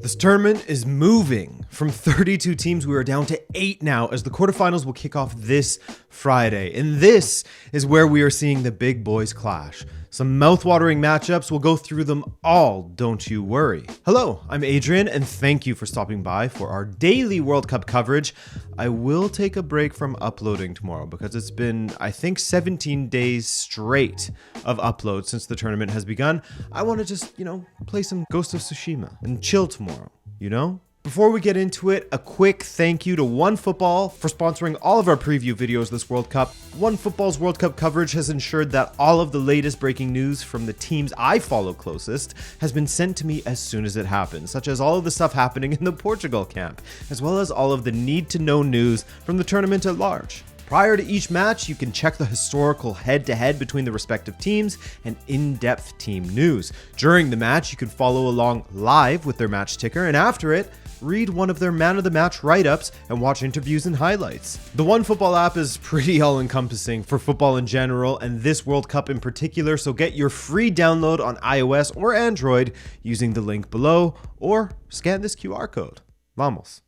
This tournament is moving. From 32 teams, we are down to 8 now as the quarterfinals will kick off this Friday. And this is where we are seeing the big boys clash. Some mouth-watering matchups, we'll go through them all, don't you worry. Hello, I'm Adrian, and thank you for stopping by for our daily World Cup coverage. I will take a break from uploading tomorrow because it's been, I think, 17 days straight of uploads since the tournament has begun. I want to just, play some Ghost of Tsushima and chill tomorrow, Before we get into it, a quick thank you to OneFootball for sponsoring all of our preview videos this World Cup. OneFootball's World Cup coverage has ensured that all of the latest breaking news from the teams I follow closest has been sent to me as soon as it happens, such as all of the stuff happening in the Portugal camp, as well as all of the need-to-know news from the tournament at large. Prior to each match, you can check the historical head-to-head between the respective teams and in-depth team news. During the match, you can follow along live with their match ticker, and after it, read one of their man of the match write-ups and watch interviews and highlights. The OneFootball app is pretty all-encompassing for football in general and this World Cup in particular, so get your free download on iOS or Android using the link below or scan this QR code. Vamos.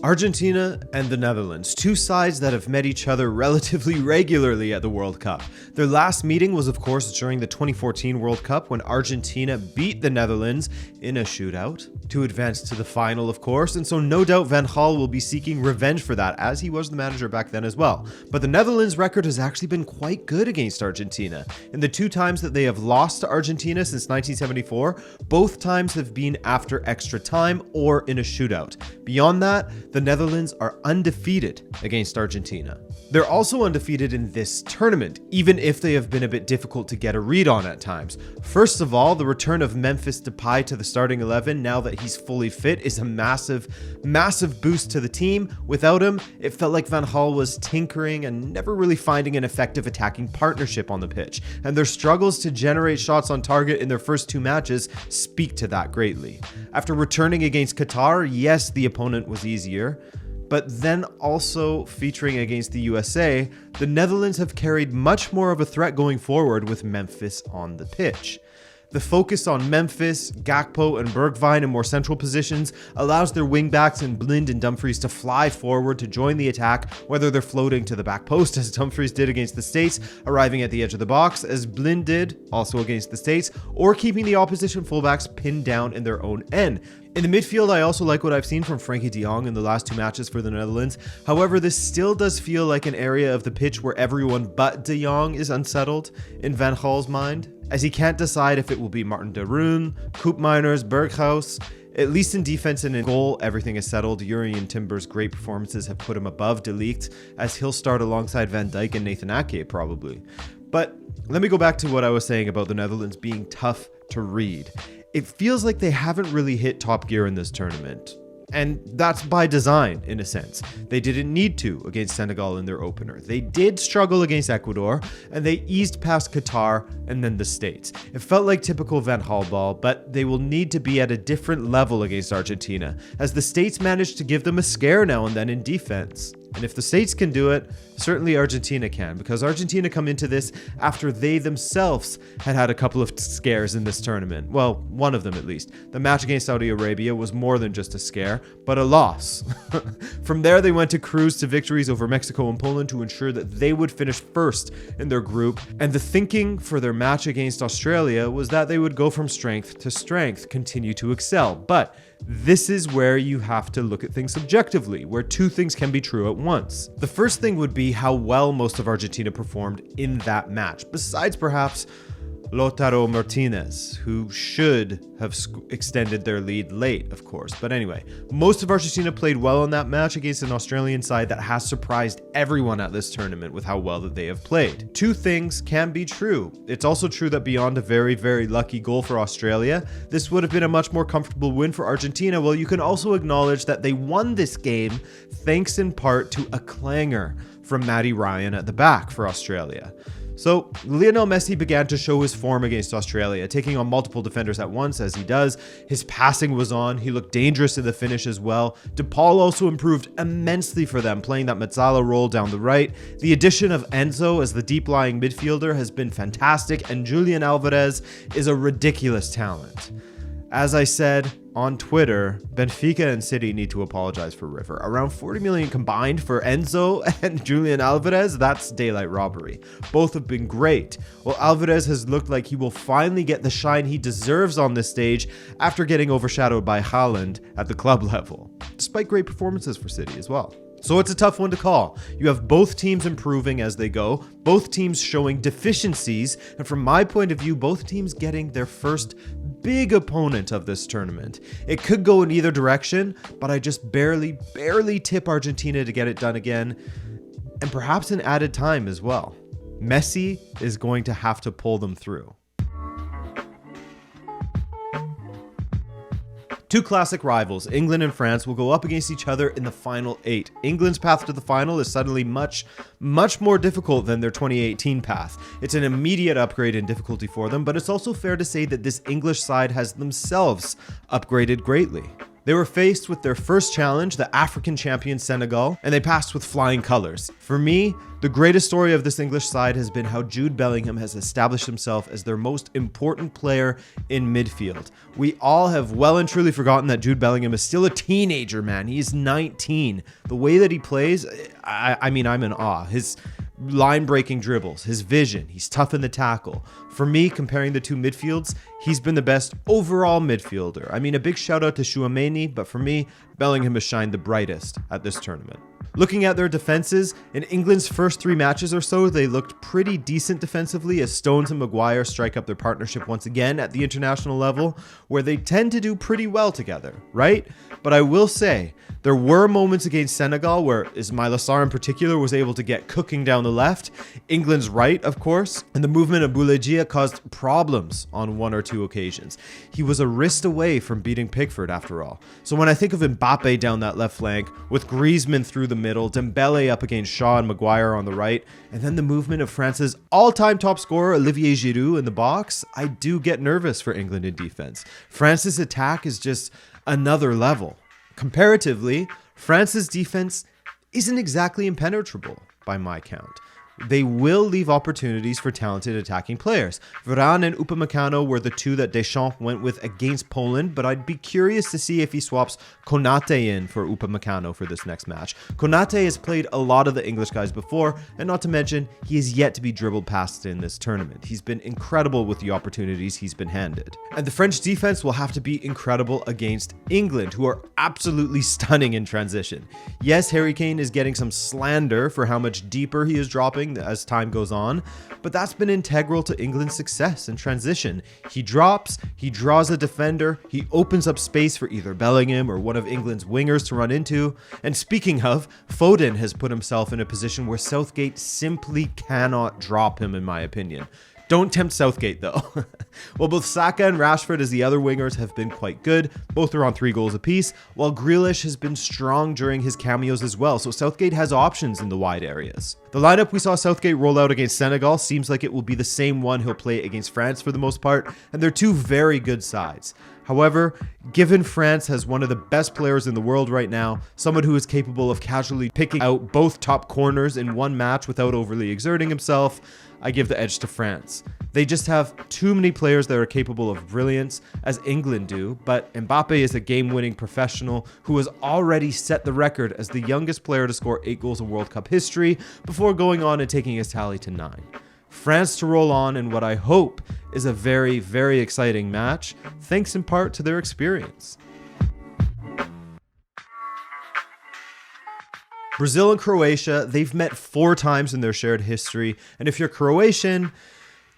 Argentina and the Netherlands, two sides that have met each other relatively regularly at the World Cup. Their last meeting was, of course, during the 2014 World Cup when Argentina beat the Netherlands in a shootout to advance to the final, of course, and so no doubt Van Gaal will be seeking revenge for that, as he was the manager back then as well. But the Netherlands' record has actually been quite good against Argentina. In the two times that they have lost to Argentina since 1974, both times have been after extra time or in a shootout. Beyond that, the Netherlands are undefeated against Argentina. They're also undefeated in this tournament, even if they have been a bit difficult to get a read on at times. First of all, the return of Memphis Depay to the starting 11 now that he's fully fit is a massive boost to the team. Without him, it felt like Van Gaal was tinkering and never really finding an effective attacking partnership on the pitch, and their struggles to generate shots on target in their first two matches speak to that greatly. After returning against Qatar, yes, the opponent was easier, but then also featuring against the USA, the Netherlands have carried much more of a threat going forward with Memphis on the pitch. The focus on Memphis, Gakpo, and Bergwijn in more central positions allows their wingbacks in Blind and Dumfries to fly forward to join the attack, whether they're floating to the back post as Dumfries did against the States, arriving at the edge of the box as Blind did, also against the States, or keeping the opposition fullbacks pinned down in their own end. In the midfield, I also like what I've seen from Frenkie de Jong in the last two matches for the Netherlands. However, this still does feel like an area of the pitch where everyone but de Jong is unsettled in Van Gaal's mind, as he can't decide if it will be Martin de Roon, Koopmeiners, Berghuis. At least in defense and in goal, everything is settled. Jurrien Timber's great performances have put him above De Ligt, as he'll start alongside Van Dijk and Nathan Ake probably. But let me go back to what I was saying about the Netherlands being tough to read. It feels like they haven't really hit top gear in this tournament. And that's by design, in a sense. They didn't need to against Senegal in their opener. They did struggle against Ecuador, and they eased past Qatar and then the States. It felt like typical Van Gaal ball, but they will need to be at a different level against Argentina, as the States managed to give them a scare now and then in defense. And if the States can do it, certainly Argentina can, because Argentina come into this after they themselves had a couple of scares in this tournament. Well, one of them at least. The match against Saudi Arabia was more than just a scare, but a loss. From there, they went to cruise to victories over Mexico and Poland to ensure that they would finish first in their group. And the thinking for their match against Australia was that they would go from strength to strength, continue to excel. But this is where you have to look at things objectively, where two things can be true at once. The first thing would be how well most of Argentina performed in that match, besides perhaps Lautaro Martinez, who should have extended their lead late, of course. But anyway, most of Argentina played well in that match against an Australian side that has surprised everyone at this tournament with how well that they have played. Two things can be true. It's also true that beyond a very, very lucky goal for Australia, this would have been a much more comfortable win for Argentina. Well, you can also acknowledge that they won this game thanks in part to a clanger from Matty Ryan at the back for Australia. So Lionel Messi began to show his form against Australia, taking on multiple defenders at once as he does. His passing was on, he looked dangerous in the finish as well. De Paul also improved immensely for them, playing that Mezzala role down the right. The addition of Enzo as the deep-lying midfielder has been fantastic, and Julian Alvarez is a ridiculous talent. As I said on Twitter, Benfica and City need to apologize for River. Around 40 million combined for Enzo and Julian Alvarez, that's daylight robbery. Both have been great. Well, Alvarez has looked like he will finally get the shine he deserves on this stage after getting overshadowed by Haaland at the club level, despite great performances for City as well. So it's a tough one to call. You have both teams improving as they go, both teams showing deficiencies, and from my point of view, both teams getting their first big opponent of this tournament. It could go in either direction, but I just barely tip Argentina to get it done again, and perhaps in added time as well. Messi is going to have to pull them through. Two classic rivals, England and France, will go up against each other in the final 8. England's path to the final is suddenly much more difficult than their 2018 path. It's an immediate upgrade in difficulty for them, but it's also fair to say that this English side has themselves upgraded greatly. They were faced with their first challenge, the African champion Senegal, and they passed with flying colors. For me, the greatest story of this English side has been how Jude Bellingham has established himself as their most important player in midfield. We all have well and truly forgotten that Jude Bellingham is still a teenager, man. He's 19. The way that he plays, I mean, I'm in awe. His line-breaking dribbles, his vision, he's tough in the tackle. For me, comparing the two midfields, he's been the best overall midfielder. I mean, a big shout out to Tchouaméni, but for me, Bellingham has shined the brightest at this tournament. Looking at their defenses, in England's first 3 matches or so, they looked pretty decent defensively as Stones and Maguire strike up their partnership once again at the international level, where they tend to do pretty well together, right? But I will say, there were moments against Senegal where Ismaïla Sarr in particular was able to get cooking down the left, England's right, of course, and the movement of Boulaye caused problems on 1 or 2 occasions. He was a wrist away from beating Pickford after all. So when I think of Mbappe down that left flank, with Griezmann through the middle, Dembele up against Shaw and Maguire on the right, and then the movement of France's all-time top scorer Olivier Giroud in the box, I do get nervous for England in defense. France's attack is just another level. Comparatively, France's defense isn't exactly impenetrable by my count. They will leave opportunities for talented attacking players. Varane and Upamecano were the 2 that Deschamps went with against Poland, but I'd be curious to see if he swaps Konate in for Upamecano for this next match. Konate has played a lot of the English guys before, and not to mention, he is yet to be dribbled past in this tournament. He's been incredible with the opportunities he's been handed. And the French defense will have to be incredible against England, who are absolutely stunning in transition. Yes, Harry Kane is getting some slander for how much deeper he is dropping as time goes on, but that's been integral to England's success in transition. He drops, he draws a defender, he opens up space for either Bellingham or one of England's wingers to run into. And speaking of, Foden has put himself in a position where Southgate simply cannot drop him, in my opinion. Don't tempt Southgate, though. Well, both Saka and Rashford as the other wingers have been quite good. Both are on 3 goals apiece, while Grealish has been strong during his cameos as well, so Southgate has options in the wide areas. The lineup we saw Southgate roll out against Senegal seems like it will be the same one he'll play against France for the most part, and they're 2 very good sides. However, given France has one of the best players in the world right now, someone who is capable of casually picking out both top corners in one match without overly exerting himself, I give the edge to France. They just have too many players that are capable of brilliance, as England do, but Mbappe is a game-winning professional who has already set the record as the youngest player to score 8 goals in World Cup history before going on and taking his tally to 9. France to roll on in what I hope is a very, very exciting match, thanks in part to their experience. Brazil and Croatia, they've met 4 times in their shared history, and if you're Croatian,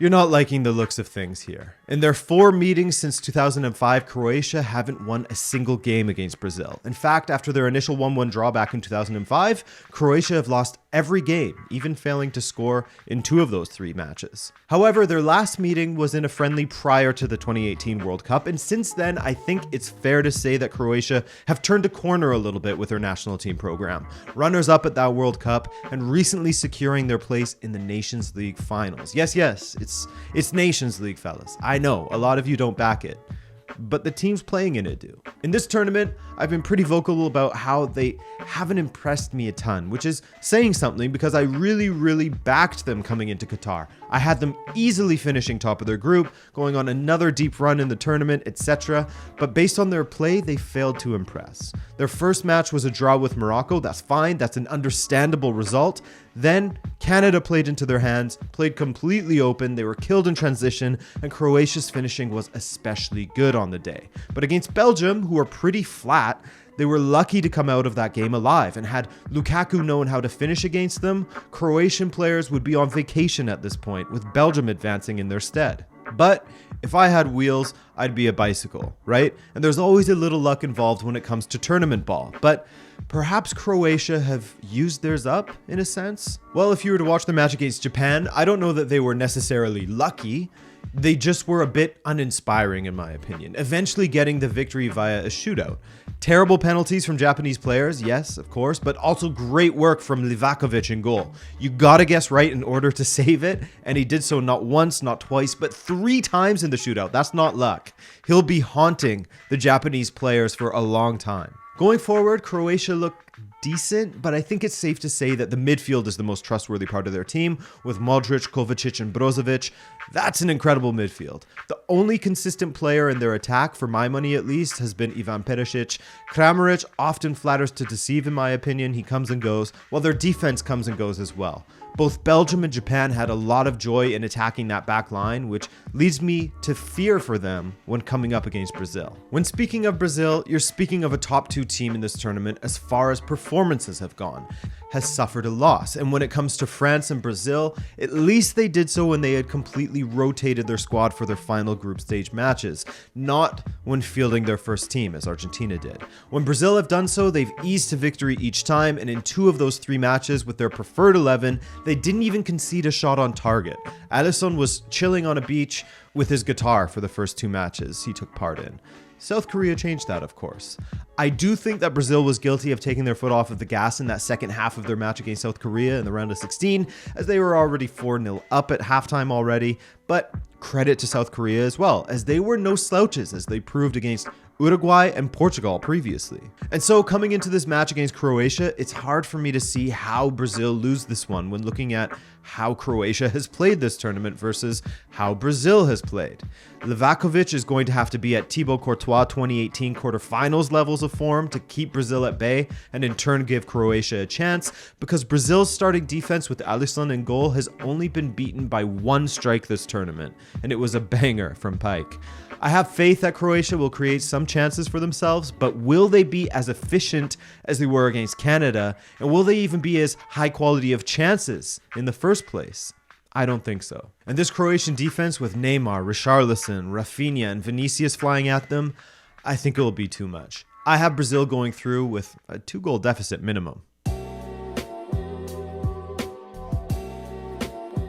you're not liking the looks of things here. In their 4 meetings since 2005, Croatia haven't won a single game against Brazil. In fact, after their initial 1-1 draw back in 2005, Croatia have lost every game, even failing to score in 2 of those 3 matches. However, their last meeting was in a friendly prior to the 2018 World Cup, and since then, I think it's fair to say that Croatia have turned a corner a little bit with their national team program. Runners-up at that World Cup, and recently securing their place in the Nations League finals. Yes, it's Nations League, fellas. I know, a lot of you don't back it, but the teams playing in it do. In this tournament, I've been pretty vocal about how they haven't impressed me a ton, which is saying something because I really backed them coming into Qatar. I had them easily finishing top of their group, going on another deep run in the tournament, etc. But based on their play, they failed to impress. Their first match was a draw with Morocco. That's fine. That's an understandable result. Then Canada played into their hands, played completely open. They were killed in transition, and Croatia's finishing was especially good on the day. But against Belgium, who are pretty flat, they were lucky to come out of that game alive, and had Lukaku known how to finish against them, Croatian players would be on vacation at this point, with Belgium advancing in their stead. But if I had wheels, I'd be a bicycle, right? And there's always a little luck involved when it comes to tournament ball. But perhaps Croatia have used theirs up, in a sense? Well, if you were to watch the match against Japan, I don't know that they were necessarily lucky. They just were a bit uninspiring, in my opinion, eventually getting the victory via a shootout. Terrible penalties from Japanese players, yes, of course, but also great work from Livakovic in goal. You gotta guess right in order to save it, and he did so not once, not twice, but 3 times in the shootout. That's not luck. He'll be haunting the Japanese players for a long time. Going forward, Croatia looked decent, but I think it's safe to say that the midfield is the most trustworthy part of their team, with Modric, Kovacic, and Brozovic. That's an incredible midfield. The only consistent player in their attack, for my money at least, has been Ivan Perisic. Kramaric often flatters to deceive, in my opinion. He comes and goes, while their defense comes and goes as well. Both Belgium and Japan had a lot of joy in attacking that back line, which leads me to fear for them when coming up against Brazil. When speaking of Brazil, you're speaking of a top 2 team in this tournament as far as performances have gone, has suffered a loss. And when it comes to France and Brazil, at least they did so when they had completely rotated their squad for their final group stage matches, not when fielding their first team, as Argentina did. When Brazil have done so, they've eased to victory each time, and in 2 of those 3 matches with their preferred 11, they didn't even concede a shot on target. Alisson was chilling on a beach with his guitar for the first 2 matches he took part in. South Korea changed that, of course. I do think that Brazil was guilty of taking their foot off of the gas in that second half of their match against South Korea in the round of 16, as they were already 4-0 up at halftime already, but credit to South Korea as well, as they were no slouches, as they proved against Uruguay and Portugal previously. And so coming into this match against Croatia, it's hard for me to see how Brazil lose this one when looking at how Croatia has played this tournament versus how Brazil has played. Livakovic is going to have to be at Thibaut Courtois 2018 quarterfinals levels of form to keep Brazil at bay and in turn give Croatia a chance, because Brazil's starting defense with Alisson in goal has only been beaten by 1 strike this tournament, and it was a banger from Pike. I have faith that Croatia will create some chances for themselves, but will they be as efficient as they were against Canada? And will they even be as high quality of chances in the first place? I don't think so. And this Croatian defense with Neymar, Richarlison, Rafinha, and Vinicius flying at them, I think it will be too much. I have Brazil going through with a 2-goal deficit minimum.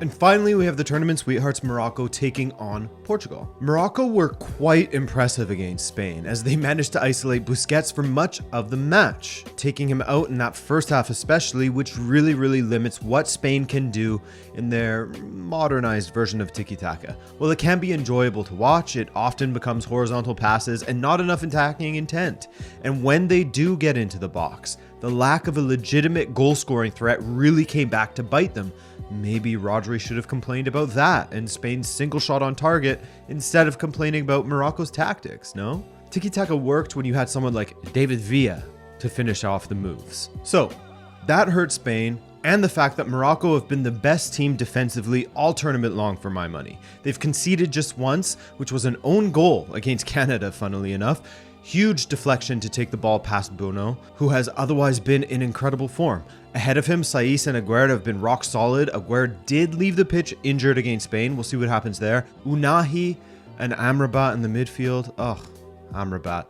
And finally, we have the tournament sweethearts Morocco taking on Portugal. Morocco were quite impressive against Spain, as they managed to isolate Busquets for much of the match, taking him out in that first half especially, which really limits what Spain can do in their modernized version of tiki-taka. While it can be enjoyable to watch, it often becomes horizontal passes and not enough attacking intent. And when they do get into the box, the lack of a legitimate goal-scoring threat really came back to bite them. Maybe Rodri should have complained about that and Spain's single shot on target instead of complaining about Morocco's tactics, no? Tiki-taka worked when you had someone like David Villa to finish off the moves. So, that hurt Spain, and the fact that Morocco have been the best team defensively all tournament long for my money. They've conceded just once, which was an own goal against Canada, funnily enough. Huge deflection to take the ball past Bono, who has otherwise been in incredible form. Ahead of him, Saiss and Aguerd have been rock solid. Aguerd did leave the pitch injured against Spain. We'll see what happens there. Unahi and Amrabat in the midfield. Amrabat.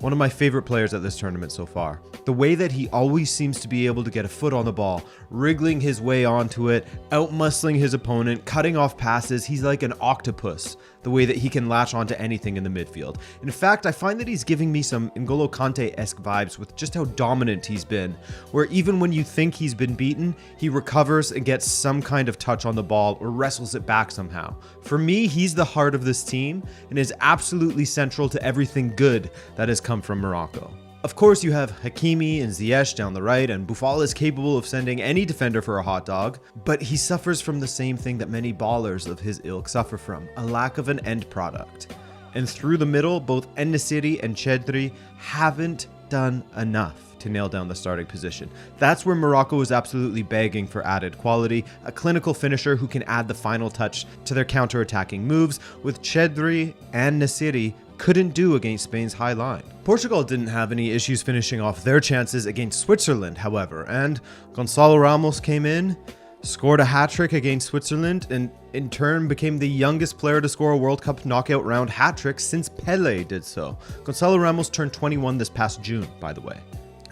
one of my favorite players at this tournament so far. The way that he always seems to be able to get a foot on the ball, wriggling his way onto it, out-muscling his opponent, cutting off passes. He's like an octopus, the way that he can latch onto anything in the midfield. In fact, I find that he's giving me some N'Golo Kante-esque vibes with just how dominant he's been, where even when you think he's been beaten, he recovers and gets some kind of touch on the ball or wrestles it back somehow. For me, he's the heart of this team and is absolutely central to everything good that has come from Morocco. Of course, you have Hakimi and Ziyech down the right, and Boufal is capable of sending any defender for a hot dog, but he suffers from the same thing that many ballers of his ilk suffer from, a lack of an end product. And through the middle, both En-Nesyri and Chedri haven't done enough to nail down the starting position. That's where Morocco is absolutely begging for added quality, a clinical finisher who can add the final touch to their counter-attacking moves, with Chedri and Nesyri couldn't do against Spain's high line. Portugal didn't have any issues finishing off their chances against Switzerland, however, and Gonçalo Ramos came in, scored a hat-trick against Switzerland, and in turn became the youngest player to score a World Cup knockout round hat-trick since Pelé did so. Gonçalo Ramos turned 21 this past June, by the way.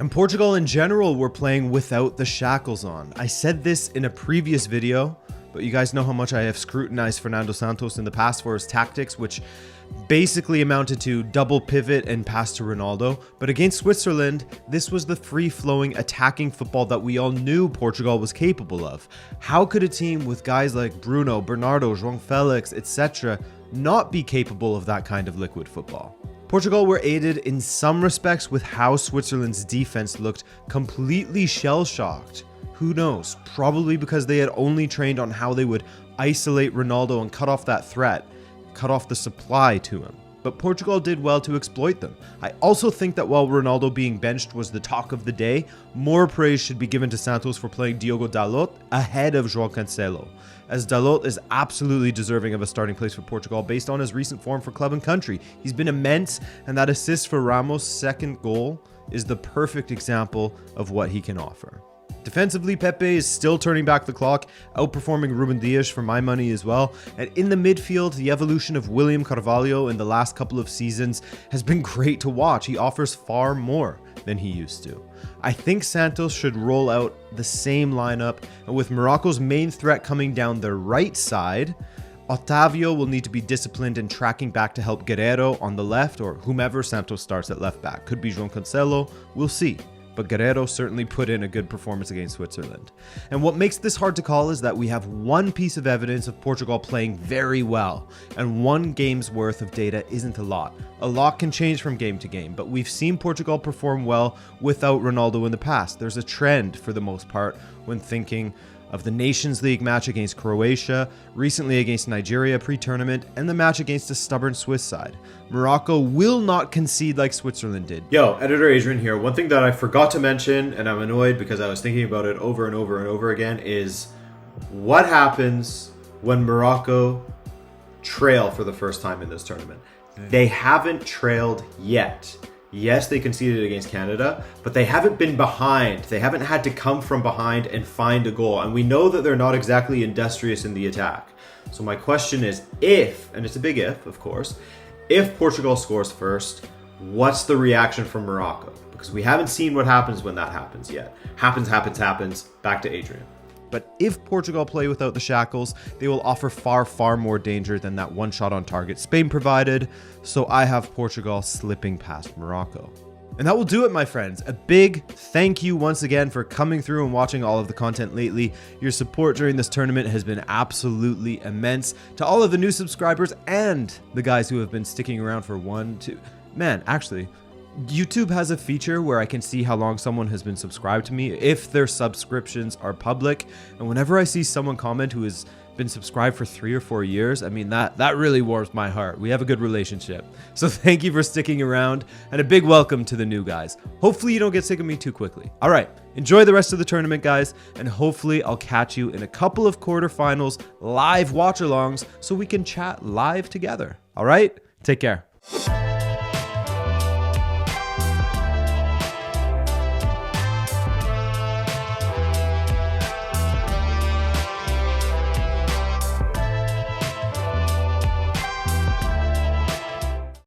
And Portugal in general were playing without the shackles on. I said this in a previous video, but you guys know how much I have scrutinized Fernando Santos in the past for his tactics, which basically amounted to double pivot and pass to Ronaldo. But against Switzerland, this was the free-flowing attacking football that we all knew Portugal was capable of. How could a team with guys like Bruno, Bernardo, João Felix, etc. not be capable of that kind of liquid football? Portugal were aided in some respects with how Switzerland's defense looked completely shell-shocked. Who knows? Probably because they had only trained on how they would isolate Ronaldo and cut off that threat, cut off the supply to him. But Portugal did well to exploit them. I also think that while Ronaldo being benched was the talk of the day, more praise should be given to Santos for playing Diogo Dalot ahead of João Cancelo, as Dalot is absolutely deserving of a starting place for Portugal based on his recent form for club and country. He's been immense, and that assist for Ramos' second goal is the perfect example of what he can offer. Defensively, Pepe is still turning back the clock, outperforming Ruben Dias for my money as well. And in the midfield, the evolution of William Carvalho in the last couple of seasons has been great to watch. He offers far more than he used to. I think Santos should roll out the same lineup, and with Morocco's main threat coming down their right side, Otavio will need to be disciplined and tracking back to help Guerreiro on the left, or whomever Santos starts at left back. Could be João Cancelo, we'll see. But Guerreiro certainly put in a good performance against Switzerland. And what makes this hard to call is that we have one piece of evidence of Portugal playing very well, and one game's worth of data isn't a lot. A lot can change from game to game, but we've seen Portugal perform well without Ronaldo in the past. There's a trend, for the most part, when thinking of the Nations League match against Croatia, recently against Nigeria pre-tournament, and the match against a stubborn Swiss side. Morocco will not concede like Switzerland did. Yo, Editor Adrian here. One thing that I forgot to mention, and I'm annoyed because I was thinking about it over and over and over again, is what happens when Morocco trail for the first time in this tournament? They haven't trailed yet. Yes, they conceded against Canada, but they haven't been behind. They haven't had to come from behind and find a goal. And we know that they're not exactly industrious in the attack. So my question is if, and it's a big if, of course, if Portugal scores first, what's the reaction from Morocco? Because we haven't seen what happens when that happens yet. Happens. Back to Adrian. But if Portugal play without the shackles, they will offer far more danger than that one shot on target Spain provided. So I have Portugal slipping past Morocco. And that will do it, my friends. A big thank you once again for coming through and watching all of the content lately. Your support during this tournament has been absolutely immense. To all of the new subscribers and the guys who have been sticking around for actually, YouTube has a feature where I can see how long someone has been subscribed to me if their subscriptions are public. And whenever I see someone comment who has been subscribed for 3 or 4 years, I mean, that really warms my heart. We have a good relationship. So thank you for sticking around, and a big welcome to the new guys. Hopefully you don't get sick of me too quickly. All right, enjoy the rest of the tournament, guys, and hopefully I'll catch you in a couple of quarterfinals live watch-alongs so we can chat live together. All right, take care.